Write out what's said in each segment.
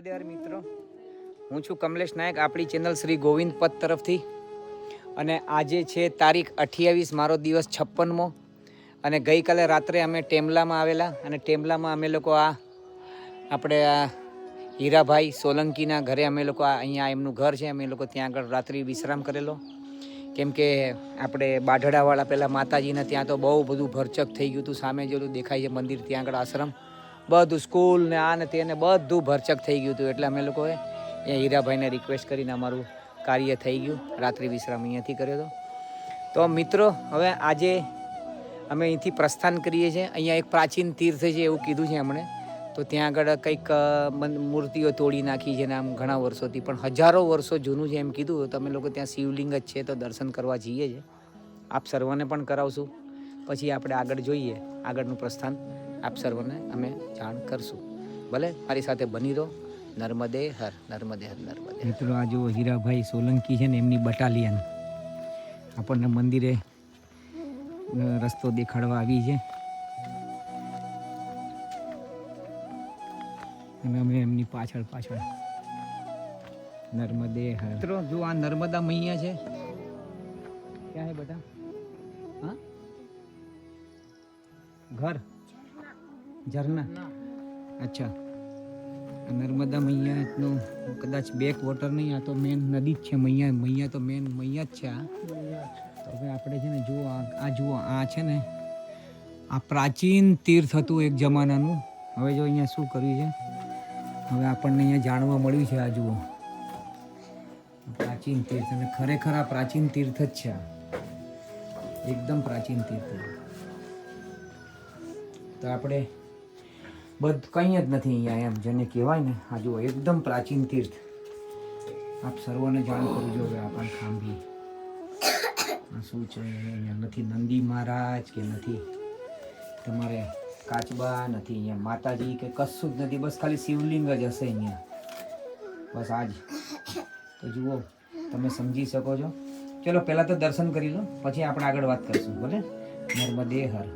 નમસ્કાર મિત્રો, હું છું કમલેશ નાયક આપણી ચેનલ શ્રી ગોવિંદ પથ તરફથી. અને આજે છે તારીખ 28, મારો દિવસ 56મો. અને ગઈકાલે રાત્રે અમે ટેમલામાં આવેલા અને ટેમલામાં અમે લોકો આપણે હીરાભાઈ સોલંકીના ઘરે અમે લોકો અહીંયા એમનું ઘર છે, અમે લોકો ત્યાં આગળ રાત્રિ વિશ્રામ કરેલો. કેમ કે આપણે બાઢડાવાળા પહેલાં માતાજીના ત્યાં તો બહુ બધું ભરચક થઈ ગયું હતું. સામે જેલું દેખાય છે મંદિર, ત્યાં આગળ આશ્રમ, બધું સ્કૂલ ને આ ને તેને બધું ભરચક થઈ ગયું હતું. એટલે અમે લોકોએ અહીંયા હીરાભાઈને રિક્વેસ્ટ કરીને અમારું કાર્ય થઈ ગયું. રાત્રિ વિશ્રામ અહીંયાથી કર્યો હતો. તો મિત્રો, હવે આજે અમે અહીંથી પ્રસ્થાન કરીએ છીએ. અહીંયા એક પ્રાચીન તીર્થ છે એવું કીધું છે એમણે. તો ત્યાં આગળ કંઈક મૂર્તિઓ તોડી નાખી છે ને આમ ઘણા વર્ષોથી, પણ હજારો વર્ષો જૂનું છે એમ કીધું. તો અમે લોકો ત્યાં શિવલિંગ જ છે તો દર્શન કરવા જઈએ છીએ. આપ સર્વને પણ કરાવશું. પછી આપણે આગળ જોઈએ, આગળનું પ્રસ્થાન આપ સર્વને અમે જાણ કરશું. ભલે મારી સાથે બની રહો. નર્મદે હર, નર્મદે હર, નર્મદે. મિત્રો, આ જો હીરાભાઈ સોલંકી છે ને, એમની બટાલિયન આપણને મંદિરે રસ્તો દેખાડવા આવી છે. અને અમે એમની પાછળ નર્મદે હર. મિત્રો, જો આ નર્મદા મૈયા છે. ક્યાં હે બેટા? હા, ઘર ઝરના. અચ્છા, નર્મદા મૈયાનો કદાચ બેક વોટર નહીં, આ તો મેન નદી જ છે. મૈયા તો મેન મૈયા જ છે આ. તો હવે આપણે છે ને જુઓ, જુઓ, આ છે ને આ પ્રાચીન તીર્થ હતું એક જમાનાનું. હવે જો અહીંયા શું કર્યું છે, હવે આપણને અહીંયા જાણવા મળ્યું છે. આ જુઓ, પ્રાચીન તીર્થ. અને ખરેખર આ પ્રાચીન તીર્થ જ છે. એકદમ પ્રાચીન તીર્થ. તો આપણે કંઈ જ નથી અહીંયા, એમ જેને કહેવાય ને. આ જુઓ, એકદમ પ્રાચીન તીર્થ. આપ સર્વને જાણ કરું જો. હવે આપણ ખાંભી આ શું છે અહીંયા? નથી નંદી મહારાજ કે નથી તમારે કાચબા, નથી અહીંયા માતાજી કે કશું જ નથી. બસ ખાલી શિવલિંગ જ હશે અહીંયા. બસ આજ. તો જુઓ, તમે સમજી શકો છો. ચલો પહેલાં તો દર્શન કરી લો, પછી આપણે આગળ વાત કરીશું. ભલે. નર્મદે હર.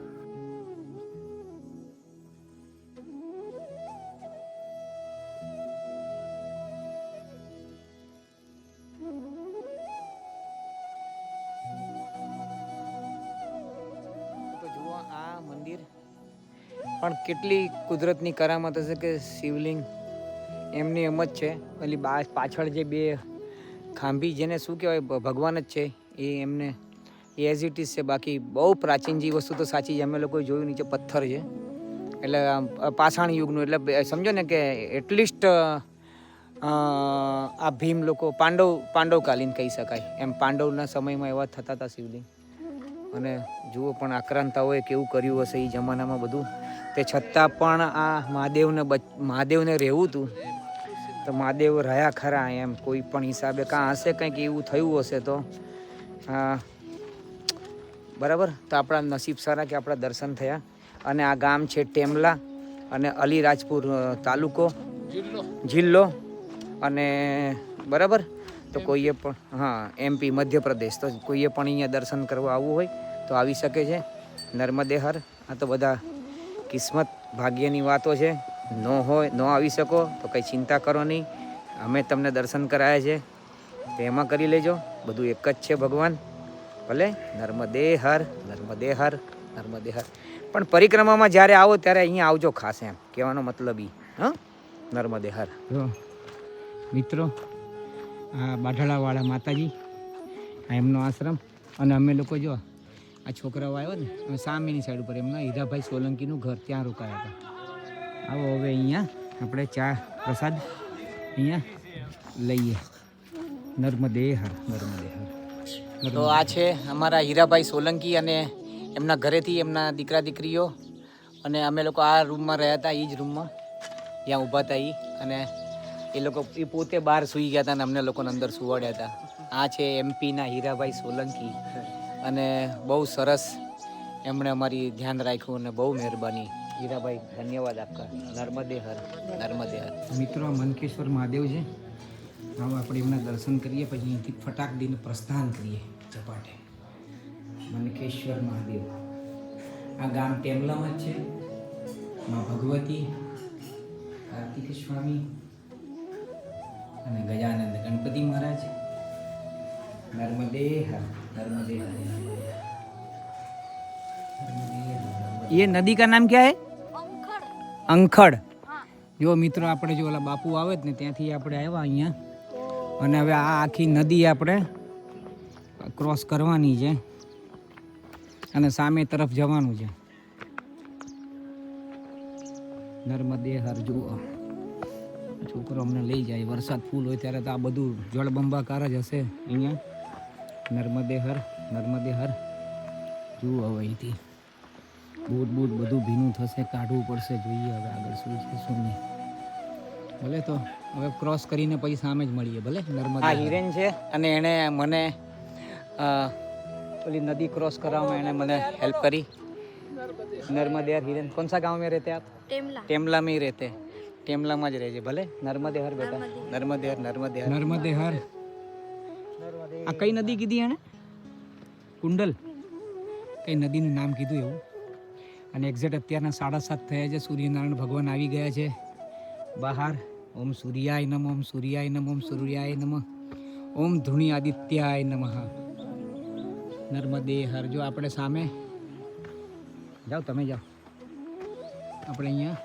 આ મંદિર પણ કેટલી કુદરતની કરામત હશે કે શિવલિંગ એમની એમ જ છે. પેલી પાછળ જે બે ખાંભી, જેને શું કહેવાય, ભગવાન જ છે એ એમને એઝ ઇટ ઇઝ છે. બાકી બહુ પ્રાચીન જે વસ્તુ તો સાચી છે. અમે લોકોએ જોયું નીચે પથ્થર છે, એટલે પાષાણ યુગનું. એટલે સમજો ને કે એટલીસ્ટ આ ભીમ લોકો પાંડવકાલીન કહી શકાય એમ. પાંડવના સમયમાં એવા થતા હતા શિવલિંગ. અને જુઓ પણ આક્રાંતાઓએ કેવું કર્યું હશે એ જમાનામાં બધું. તે છતાં પણ આ મહાદેવને રહેવું હતું તો મહાદેવ રહ્યા ખરા એમ કોઈ પણ હિસાબે. કાં હશે કંઈક એવું થયું હશે તો બરાબર. તો આપણા નસીબ સારા કે આપણા દર્શન થયા. અને આ ગામ છે ટેમલા અને અલીરાજપુર તાલુકો, જિલ્લો. અને બરાબર. તો કોઈએ પણ, હા, MP મધ્યપ્રદેશ. તો કોઈએ પણ અહીંયા દર્શન કરવા આવવું હોય તો આવી શકે છે. નર્મદે હર. આ તો બધા કિસ્મત ભાગ્યની વાતો છે. ન આવી શકો તો કંઈ ચિંતા કરો નહીં. અમે તમને દર્શન કરાયા છે તો એમાં કરી લેજો. બધું એક જ છે ભગવાન. ભલે. નર્મદે હર, નર્મદે હર, નર્મદે હર. પણ પરિક્રમામાં જ્યારે આવો ત્યારે અહીંયા આવજો ખાસ, એમ કહેવાનો મતલબ હા. નર્મદે હર. મિત્રો, આ બાઢડાવાળા માતાજી, આ એમનો આશ્રમ. અને અમે લોકો જો આ છોકરાઓ આવ્યો ને, અમે સામેની સાઈડ ઉપર એમના હીરાભાઈ સોલંકીનું ઘર, ત્યાં રોકાયા હતા. આવો હવે અહીંયા આપણે ચા પ્રસાદ અહીંયા લઈએ. નર્મદે હર, નર્મદે હર. તો આ છે અમારા હીરાભાઈ સોલંકી અને એમના ઘરેથી એમના દીકરા દીકરીઓ. અને અમે લોકો આ રૂમમાં રહ્યા હતા, એ જ રૂમમાં ત્યાં ઊભા હતા એ. અને એ લોકો પોતે બહાર સૂઈ ગયા હતા અને અમને લોકોને અંદર સુવાડ્યા હતા. આ છે MPના હીરાભાઈ સોલંકી. અને બહુ સરસ એમણે અમારી ધ્યાન રાખ્યું અને બહુ મહેરબાની. હીરાભાઈ, ધન્યવાદ આપકા. નર્મદે હર, નર્મદે હર. મિત્રો, મનકેશ્વર મહાદેવ છે. હવે આપણે એમના દર્શન કરીએ, પછી અહીંથી ફટાક દઈને પ્રસ્થાન કરીએ ઝપાટે. મનકેશ્વર મહાદેવ આ ગામ ટેમલામાં જ છે. માં ભગવતી, કાર્તિક સ્વામી गणपति महाराज नर्मदे हर नर्मदे हर ये नदी का नाम क्या है અંખડ જો મિત્રો આપણે જો ઓલા બાપુ આવે ને ત્યાંથી આપણે આવ્યા અહીંયા અને હવે આ આખી નદી આપણે ક્રોસ કરવાની છે અને સામે તરફ જવાનું છે નર્મદે હર જુઓ છોકરો અમને લઈ જાય વરસાદ ફૂલ હોય ત્યારે તો આ બધું જળબંબાકાર જ હશે અહીંયા નર્મદે હર જુઓ હવે અહીંથી બૂટ બધું ભીનું થશે કાઢવું પડશે જોઈએ હવે આગળ શું છે શું નહીં ભલે તો હવે ક્રોસ કરીને પછી સામે જ મળીએ ભલે નર્મદા આ હિરેન છે અને એણે મને ઓલી नदी क्रॉस कराने में मैंने हेल्प करी नर्मदे हर हिरन कौन सा गांव में रहते आप टेमला में ही रहते टेमला में ज रहे भले नर्मदे हर बेटा नर्मदे हर आ कई नदी कीधी एने कुंडल कई नदी નું નામ કીધું એવું અને એક્ઝેક્ટ અત્યારના 7:30 થયા છે સૂર્યનારાયણ ભગવાન આવી ગયા છે બહાર ઓમ સૂર્યાય નમઃ ઓમ સૂર્યાય નમઃ ઓમ સૂર્યાય નમઃ ઓમ ધૃણી આદિત્યાય નમઃ નર્મદે હર જો આપણે સામે જાઓ તમે જાઓ આપણે અહીંયા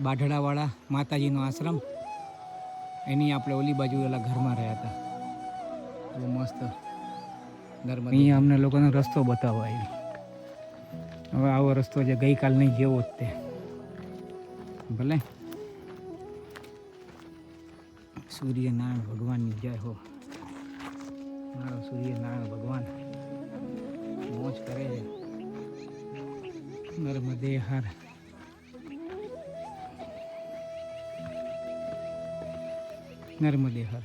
બાઢડાવાળા માતાજીનો આશ્રમ એની આપણે ઓલી બાજુ ઓલા ઘરમાં રહ્યા હતા બહુ મસ્ત નર્મદે અહીંયા અમને લોકોનો રસ્તો બતાવવા આવી હવે આવો રસ્તો છે ગઈકાલ નહીં જેવો જ તે ભલે સૂર્યનારાયણ ભગવાનની જય હો મારો સૂર્યનારાયણ ભગવાન મોજ કરે છે નર્મદે હર નર્મદે હર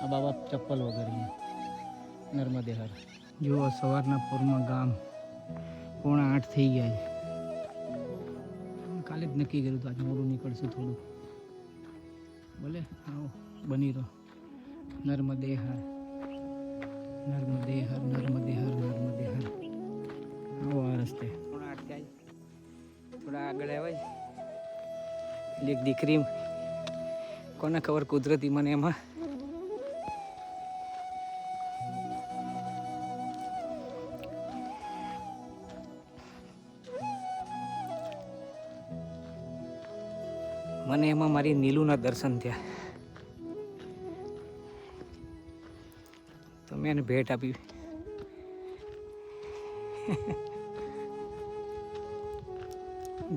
આ બાબા ચપ્પલ વગર નર્મદે હર જો સવારના પૂરમાં ગામ 7:45 થઈ ગયા છે કાલે જ નક્કી કર્યું તો આજે મોડું નીકળશું થોડું ભલે આવો બની રહો નર્મદે હર આવો આ રસ્તે 7:30 થાય થોડા આગળ આવે એક દીકરી કોને ખબર કુદરતી મને એમાં મારી નીલુના દર્શન થયા તો મેં એને ભેટ આપી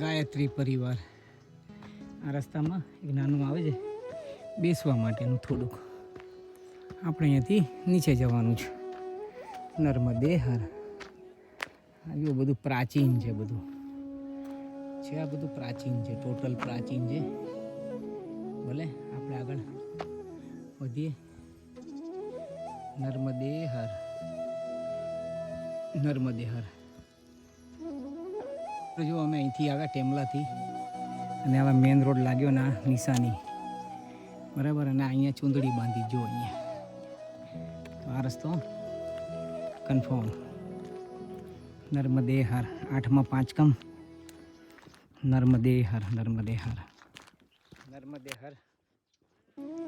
ગાયત્રી પરિવાર આ રસ્તામાં એક નાનું આવે છે બેસવા માટેનું થોડુંક આપણે અહીંયાથી નીચે જવાનું છે નર્મદે હર આ બધું પ્રાચીન છે બધું છે આ બધું પ્રાચીન છે ટોટલ પ્રાચીન છે ભલે આપણે આગળ વધીએ નર્મદે હર જો અમે અહીંથી આવ્યા ટેમલાથી અને આવા મેન રોડ લાગ્યો ને નિશાની બરાબર અને અહીંયા ચૂંદડી બાંધી જો અહીંયા તો આ રસ્તો કન્ફર્મ નર્મદે હર 8માં 5 કમ નર્મદે હર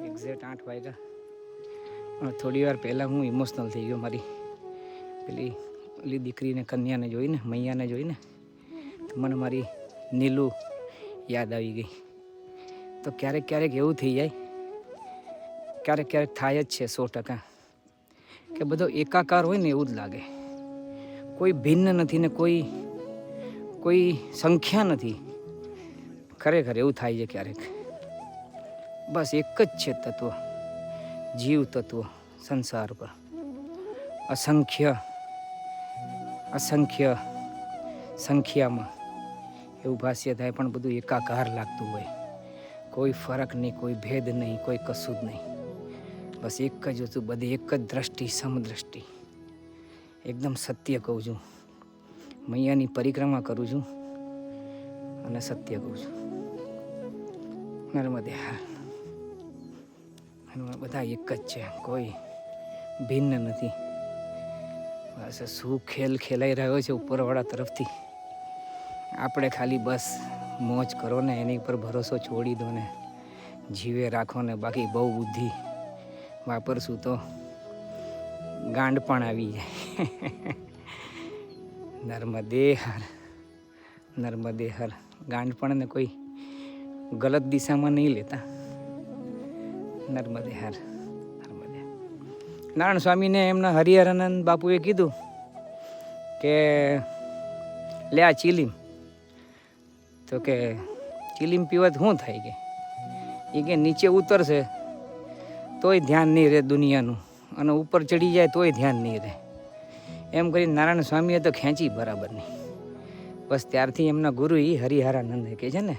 એક્ઝેક્ટ 8 વાગ્યા થોડી વાર પહેલાં હું ઇમોશનલ થઈ ગયો મારી પેલી દીકરીને કન્યાને જોઈને મૈયાને જોઈને તો મને મારી નીલુ યાદ આવી ગઈ તો ક્યારેક એવું થઈ જાય ક્યારેક થાય જ છે 100% કે બધો એકાકાર હોય ને એવું જ લાગે કોઈ ભિન્ન નથી ને કોઈ સંખ્યા નથી ખરેખર એવું થાય છે ક્યારેક બસ એક જ છે તત્વ જીવ તત્વ સંસાર પર અસંખ્ય સંખ્યામાં એવું ભાષ્ય થાય પણ બધું એકાકાર લાગતું હોય કોઈ ફરક નહીં કોઈ ભેદ નહીં કોઈ કશું જ નહીં બસ એક જ હતું બધે એક જ દ્રષ્ટિ સમદ્રષ્ટિ એકદમ સત્ય કહું છું મૈયાની પરિક્રમા કરું છું અને સત્ય કહું છું નર્મદે બધા એક જ છે કોઈ ભિન્ન નથી બસ શું ખેલ ખેલાઈ રહ્યો છે ઉપરવાળા તરફથી આપણે ખાલી બસ મોજ કરો ને, એની ઉપર ભરોસો છોડી દો ને, જીવે રાખો ને. બાકી બહુ બુદ્ધિ વાપરશું તો ગાંડ પણ આવી જાય. નર્મદે હર, નર્મદે હર. ગાંડ પણ ને કોઈ ગલત દિશામાં નહીં લેતા. નર્મદે હર, નર્મદે. નારાયણ સ્વામીને એમના હરિહરાનંદ બાપુએ કીધું કે લે આ ચીલીમ. તો કે ચીલીમ પીવાથી શું થાય કે એ કે નીચે ઉતરશે તોય ધ્યાન નહીં રહે દુનિયાનું, અને ઉપર ચડી જાય તોય ધ્યાન નહીં રહે. એમ કરીને નારાયણ સ્વામીએ તો ખેંચી બરાબર નહીં. બસ ત્યારથી એમના ગુરુ એ હરિહરાનંદ કહે છે ને,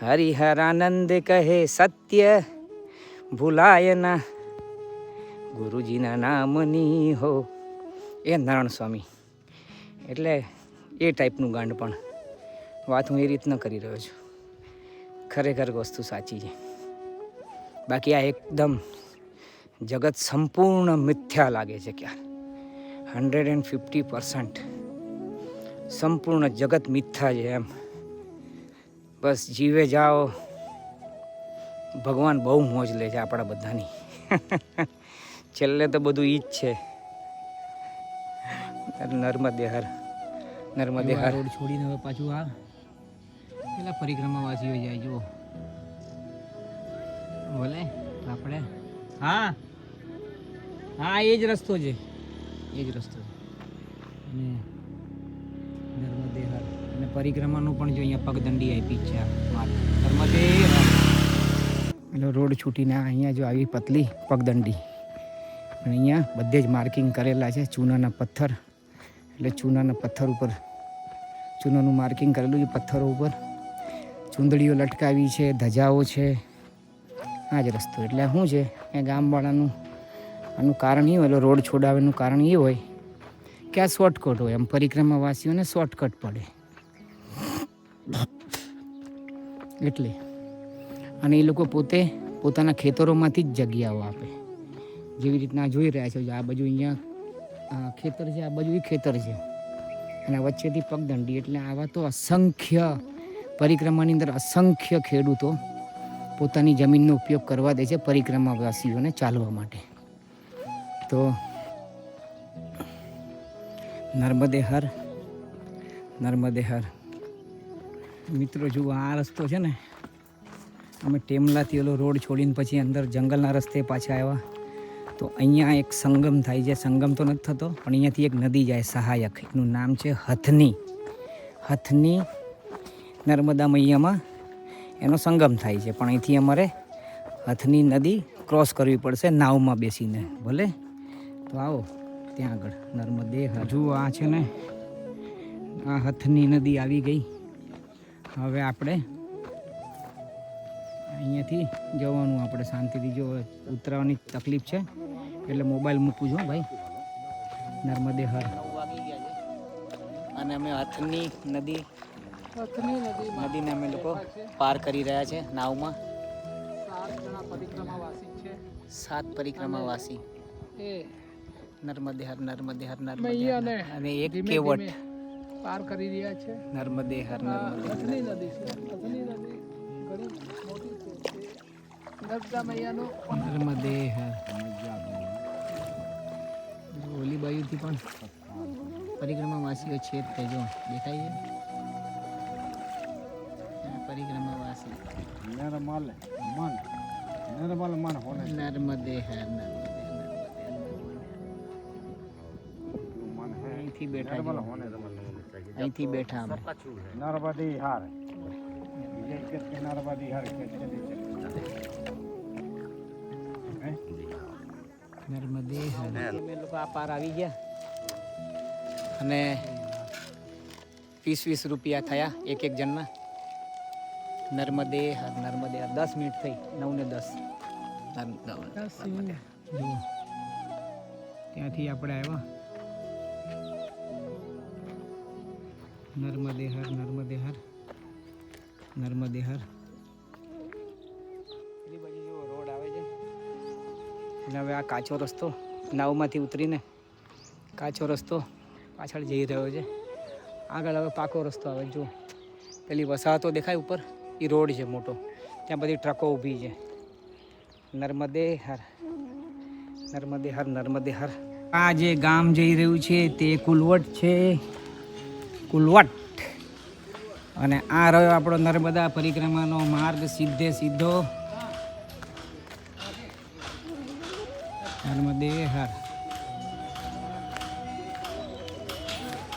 હરિહરાનંદ કહે સત્ય ભૂલાય ના, ગુરુજીના નામની હો. એ નારાયણ સ્વામી એટલે એ ટાઈપનું ગાંડ પણ વાત હું એ રીતના કરી રહ્યો છું. ખરેખર વસ્તુ સાચી છે. બાકી આ એકદમ જગત સંપૂર્ણ મિથ્યા લાગે છે. ક્યાં 150% સંપૂર્ણ જગત મિથ્યા છે એમ. બસ જીવે જાઓ. ભગવાન બહુ મોજ લે છે આપણા બધાની. છેલ્લે તો બધું ઈ જ છે. નર્મદે હર, નર્મદે હર. રોડ છોડીને હવે પાછું આ પેલા પરિક્રમાવાસીઓ જાય જુઓ. બોલે આપણે હા હા એ જ રસ્તો છે, એ જ રસ્તો છે. અને નર્મદે હર. અને પરિક્રમાનું પણ જો અહીંયા પગદંડી આપી છે. નર્મદે હર. પેલો રોડ છૂટીને અહીંયા જો આવી પતલી પગદંડી, અને અહીંયા બધે જ માર્કિંગ કરેલા છે ચૂનાના પથ્થર. એટલે ચૂનાના પથ્થર ઉપર ચૂનાનું માર્કિંગ કરેલું છે પથ્થરો ઉપર. ચૂંદડીઓ લટકાવી છે, ધજાઓ છે. આ જ રસ્તો. એટલે શું છે એ ગામવાળાનું આનું કારણ એ હોય, રોડ છોડાવવાનું કારણ એ હોય કે આ શોર્ટકટ હોય. એમ પરિક્રમાવાસીઓને શોર્ટકટ પડે એટલે. અને એ લોકો પોતે પોતાના ખેતરોમાંથી જ જગ્યાઓ આપે. જેવી રીતના જોઈ રહ્યા છો, આ બાજુ અહીંયા ખેતર છે, આ બાજુ એ ખેતર છે, અને વચ્ચેથી પગદંડી. એટલે આવા તો અસંખ્ય પરિક્રમાની અંદર અસંખ્ય ખેડૂતો પોતાની જમીનનો ઉપયોગ કરવા દે છે પરિક્રમાવાસીઓને ચાલવા માટે. તો નર્મદે હર, નર્મદે હર. મિત્રો જુઓ આ રસ્તો છે ને, અમે ટેમલાથી ઓલો રોડ છોડીને પછી અંદર જંગલના રસ્તે પાછા આવ્યા. તો અહીંયા એક સંગમ થાય છે. સંગમ તો નથી થતો, પણ અહીંયાથી એક નદી જાય સહાયક. એનું નામ છે હથની. હથની નર્મદા મૈયામાં એનો સંગમ થાય છે. પણ અહીંથી અમારે હથની નદી ક્રોસ કરવી પડશે નાવમાં બેસીને. ભલે તો આવો ત્યાં આગળ નર્મદે. હજુ આ છે ને આ હથની નદી આવી ગઈ. હવે આપણે અહીંયાથી જવાનું. આપણે શાંતિથી જો ઉતરવાની તકલીફ છે એટલે મોબાઈલ મૂકું છું ભાઈ. નર્મદે હર. 9 વાગી ગયા છે અને અમે હથની નદીને અમે લોકો પાર કરી રહ્યા છે નાવમાં. 7 પરિક્રમાવાસી નર્મદે હર, નર્મદે હર, નર્મદે હર. અને એક કેવટ પાર કરી રહ્યા છે. નર્મદે હર, નર્મદે હર. નદી છે. ઘણી મોટી છે. નર્મદા મૈયાનો નર્મદે હર. ઓલી બાજુથી પણ પરિક્રમાવાસીઓ છે તે જો દેખાય છે. પરિક્રમાવાસી નર્મદે હર, અહીંથી બેઠા અમે નર્મદે હાર. નર્મદે હર. અમે લોકો આ પાર આવી ગયા અને 20-20 રૂપિયા થયા એક જણના. નર્મદે હર, નર્મદે હર. 10 મિનિટ થઈ, 9 ને 10. ત્યાંથી આપણે આવ્યા. નર્મદે હર, નર્મદે હર, નર્મદે હર. પેલી બાજુ જો રોડ આવે છે. અને હવે આ કાચો રસ્તો નાવમાંથી ઉતરીને કાચો રસ્તો પાછળ જઈ રહ્યો છે. આગળ હવે પાકો રસ્તો આવે. જો પેલી વસાહતો દેખાય ઉપર, એ રોડ છે મોટો, ત્યાં બધી ટ્રકો ઊભી છે. નર્મદે હર, નર્મદે હર, નર્મદે હર. આ જે ગામ જઈ રહ્યું છે તે કુલવટ છે, કુલવટ. અને આ રહ્યો આપણો નર્મદા પરિક્રમાનો માર્ગ, સીધે સીધો નર્મદે હર.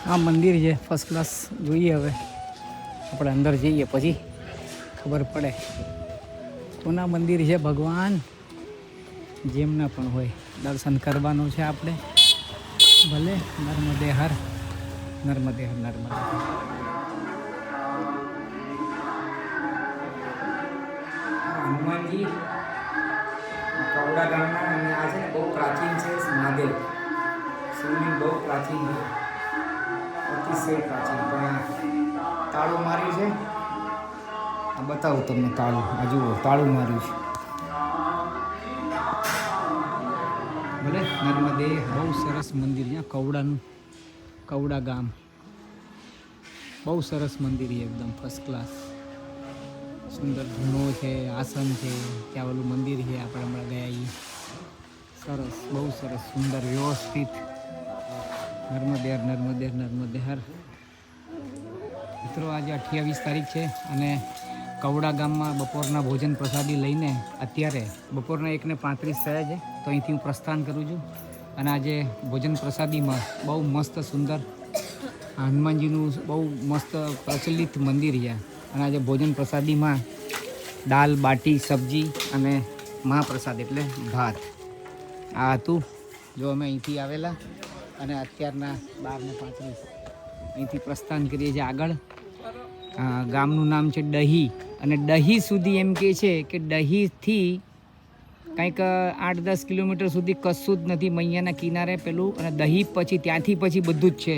આ મંદિર છે ફર્સ્ટ ક્લાસ. જોઈએ હવે આપણે અંદર જઈએ પછી ખબર પડે કોના મંદિર છે. ભગવાન જેમના પણ હોય દર્શન કરવાનું છે આપણે. ભલે નર્મદે હર, નર્મદે હર, નર્મદે હર. હનુમાનજી કવડા ગામના, અને આ છે ને બહુ પ્રાચીન છે મહાદેવ. શિવલિંગ બહુ પ્રાચીન છે, અતિશય પ્રાચીન. પણ તાળું માર્યું છે. આ બતાવું તમને તાળું. આ જુઓ તાળું માર્યું છે. ભલે નર્મદે. બહુ સરસ મંદિર છે કવડાનું, કવડા ગામ. બહુ સરસ મંદિર છે, એકદમ ફર્સ્ટ ક્લાસ. સુંદર ધૂણો છે, આસન છે, ત્યાં ઓલું મંદિર છે આપણે હમણાં ગયા એ. સરસ, બહુ સરસ, સુંદર, વ્યવસ્થિત. નર્મદે હર, નર્મદે હર, નર્મદે હર. મિત્રો આજે 28 તારીખ છે અને કવડા ગામમાં બપોરના ભોજન પ્રસાદી લઈને અત્યારે બપોરના 1:35 થયા છે. તો અહીંથી હું પ્રસ્થાન કરું છું. અને આજે ભોજન પ્રસાદીમાં બહુ મસ્ત સુંદર હનુમાનજીનું બહુ મસ્ત પ્રચલિત મંદિર છે. અને આજે ભોજન પ્રસાદીમાં દાલ બાટી સબ્જી અને મહાપ્રસાદ એટલે ભાત આ હતું. જો અમે અહીંથી આવેલા અને અત્યારના 12:35 અહીંથી પ્રસ્થાન કરીએ છીએ આગળ. ગામનું નામ છે ડહી. અને ડહી સુધી એમ કહે છે કે ડહીથી કંઈક 8-10 કિલોમીટર સુધી કશું જ નથી, મૈયાના કિનારે પેલું. અને દહી પછી ત્યાંથી પછી બધું જ છે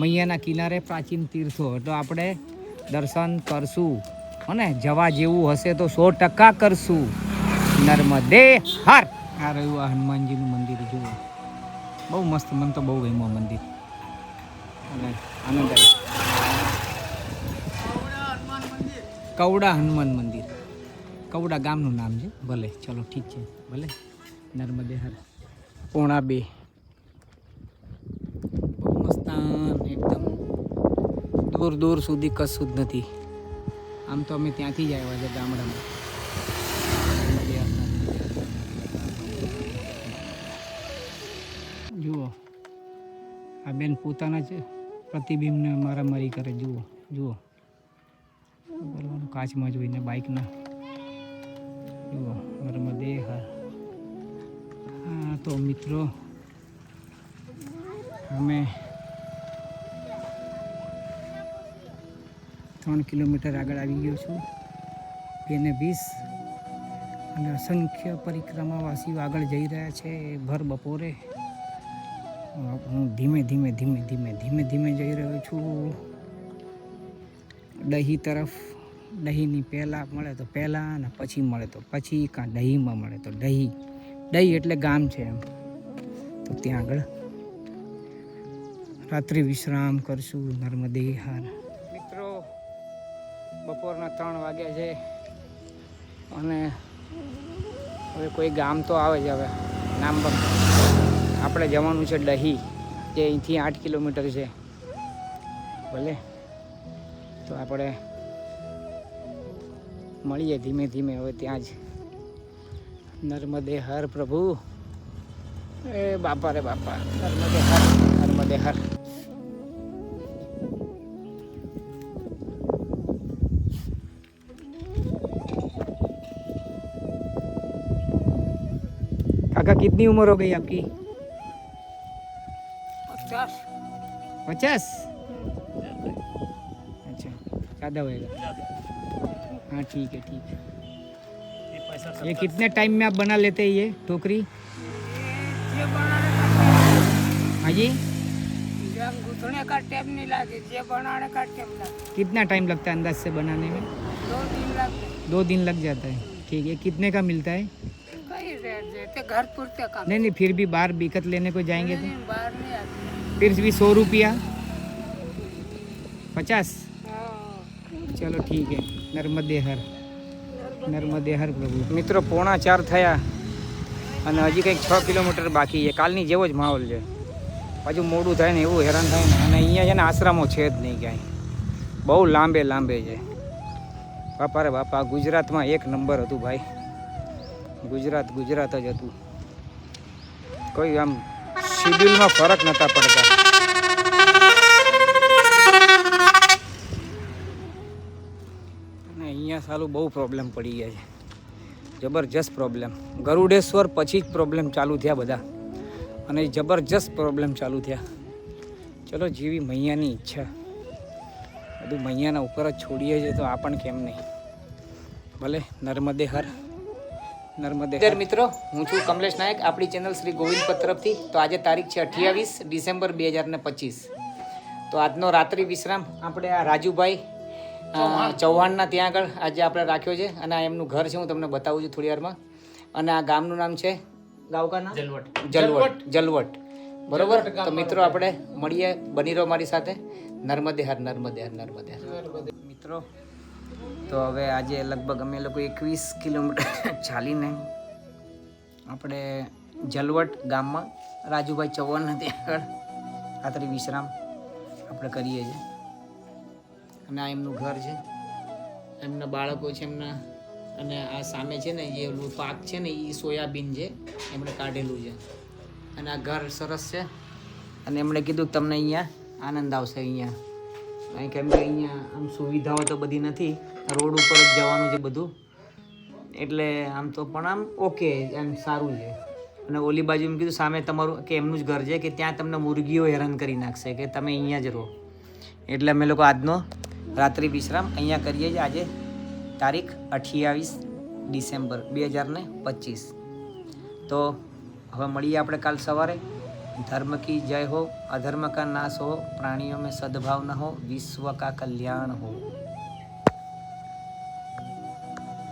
મૈયાના કિનારે પ્રાચીન તીર્થો. તો આપણે દર્શન કરશું અને જવા જેવું હશે તો 100% કરશું. નર્મદે હર. આ રહ્યું આ હનુમાનજીનું મંદિર જુઓ, બહુ મસ્ત. મને તો બહુ ગમ્યું મંદિર અને આનંદ આવ્યો. કવડા હનુમાન મંદિર, કવડા ગામનું નામ છે. ભલે ચલો ઠીક છે, ભલે. નર્મદે હર. 1:45 બહુ મસ્તાન એકદમ. દૂર દૂર સુધી કશું જ નથી. આમ તો અમે ત્યાંથી જ આવ્યા છે ગામડામાં. જુઓ આ બેન પોતાના જ પ્રતિબિંબને મારામારી કરે. જુઓ જુઓ, કાચમાં જોઈને બાઇકના. જુઓ નર્મદે હર. હા તો મિત્રો અમે 3 કિલોમીટર આગળ આવી ગયો છું, 2:20. અને અસંખ્ય પરિક્રમાવાસીઓ આગળ જઈ રહ્યા છે ભર બપોરે. હું ધીમે ધીમે ધીમે ધીમે ધીમે ધીમે જઈ રહ્યો છું દહી તરફ. દહીંની પહેલાં મળે તો પહેલાં, અને પછી મળે તો પછી, કાં દહીંમાં મળે તો દહીં. દહીં એટલે ગામ છે એમ. તો ત્યાં આગળ રાત્રિ વિશ્રામ કરશું. નર્મદે હર. મિત્રો બપોરના 3 વાગ્યા છે અને હવે કોઈ ગામ તો આવે છે. હવે નામ પણ આપણે જવાનું છે દહી, જે અહીંથી 8 કિલોમીટર છે. ભલે તો આપણે મળીએ ધીમે ધીમે હવે ત્યાં જ. નર્મદે હર પ્રભુ. એ બાપા રે બાપા. નર્મદે હર, નર્મદે હર. काका कितनी उम्र हो गई आपकी? 50? अच्छा ज़्यादा होएगा. हाँ ठीक है ठीक है. ये कितने टाइम में आप बना लेते हैं ये टोकरी? ये बनाने का हाँ जी. घुसने का टाइम नहीं लगे, ये बनाने का टाइम लगे. कितना टाइम लगता है अंदाज से बनाने में? 2 दिन लगते. 2 दिन लग जाता है. ठीक है. कितने का मिलता है? कहीं रेट देते घर पुरते का. नहीं फिर भी बाहर बिकत लेने को जाएंगे तो बाहर नहीं आते. फिर भी 100 रुपया 50. हाँ. चलो ठीक है, नर्मदे हर प्रभु। મિત્રો 3:45 થયા અને હજી કંઈક 6 કિલોમીટર બાકી છે. કાલની જેવો જ માહોલ છે. હજુ મોડું થાય ને એવું હેરાન થાય ને. અને અહીંયા છે ને આશ્રમો છે જ નહીં ક્યાંય, બહુ લાંબે છે. બાપા રે બાપા, ગુજરાતમાં એક નંબર હતું ભાઈ. ગુજરાત જ હતું. કોઈ આમ શિડ્યુલમાં ફરક નહોતા પડતા. અને અહીંયા સાલું બહુ પ્રોબ્લેમ પડી ગયા છે, જબરજસ્ત પ્રોબ્લેમ. ગરુડેશ્વર પછી જ પ્રોબ્લેમ ચાલુ થયા બધા, અને જબરજસ્ત પ્રોબ્લેમ ચાલુ થયા. ચલો, જેવી મૈયાની ઈચ્છા, બધું મૈયાના ઉપર જ છોડીએ છીએ તો આપણ કેમ નહીં. ભલે નર્મદે હર. મિત્રો, હું છું કમલેશ નાયક, આપણી ચેનલ શ્રી ગોવિંદ પથ તરફથી. તો આજે તારીખ છે 28 ડિસેમ્બર 2025. તો આજનો રાત્રિ વિશ્રામ આપણે આ રાજુભાઈ ચૌહાણના ત્યાં આગળ આજે આપણે રાખ્યો છે. અને આ એમનું ઘર છે, હું તમને બતાવું છું થોડી વારમાં. અને આ ગામનું નામ છે, ગામ કા નામ જલવટ. બરોબર. તો મિત્રો આપણે મળીએ, બની રહો મારી સાથે. નર્મદે હર. મિત્રો, તો હવે આજે લગભગ અમે લોકો 21 કિલોમીટર ચાલીને આપણે જલવટ ગામમાં રાજુભાઈ ચૌહાણના ત્યાં આગળ રાત્રિ વિશ્રામ આપણે કરીએ છીએ. અને આ એમનું ઘર છે, એમના બાળકો છે એમના. અને આ સામે છે ને જે ઓલું પાક છે ને એ સોયાબીન છે, એમણે કાઢેલું છે. અને આ ઘર સરસ છે. અને એમણે કીધું કે તમને અહીંયા આનંદ આવશે. અહીં કેમ કે અહીંયા આમ સુવિધાઓ તો બધી નથી, રોડ ઉપર જ જવાનું છે બધું. એટલે આમ તો પણ આમ ઓકે, એમ સારું છે. અને ઓલી બાજુ એમ કીધું સામે તમારું કે એમનું જ ઘર છે કે ત્યાં તમને મુરગીઓ હેરાન કરી નાખશે, કે તમે અહીંયા જ રહો. એટલે અમે લોકો આજનો રાત્રિ વિશ્રામ અહીંયા કરીએ છીએ. આજે તારીખ 28 ડિસેમ્બર 2025. તો હવે મળીએ આપણે કાલ સવારે. धर्म की जय हो, अधर्म का नाश हो, प्राणियों में सद्भाव न हो, विश्व का कल्याण हो.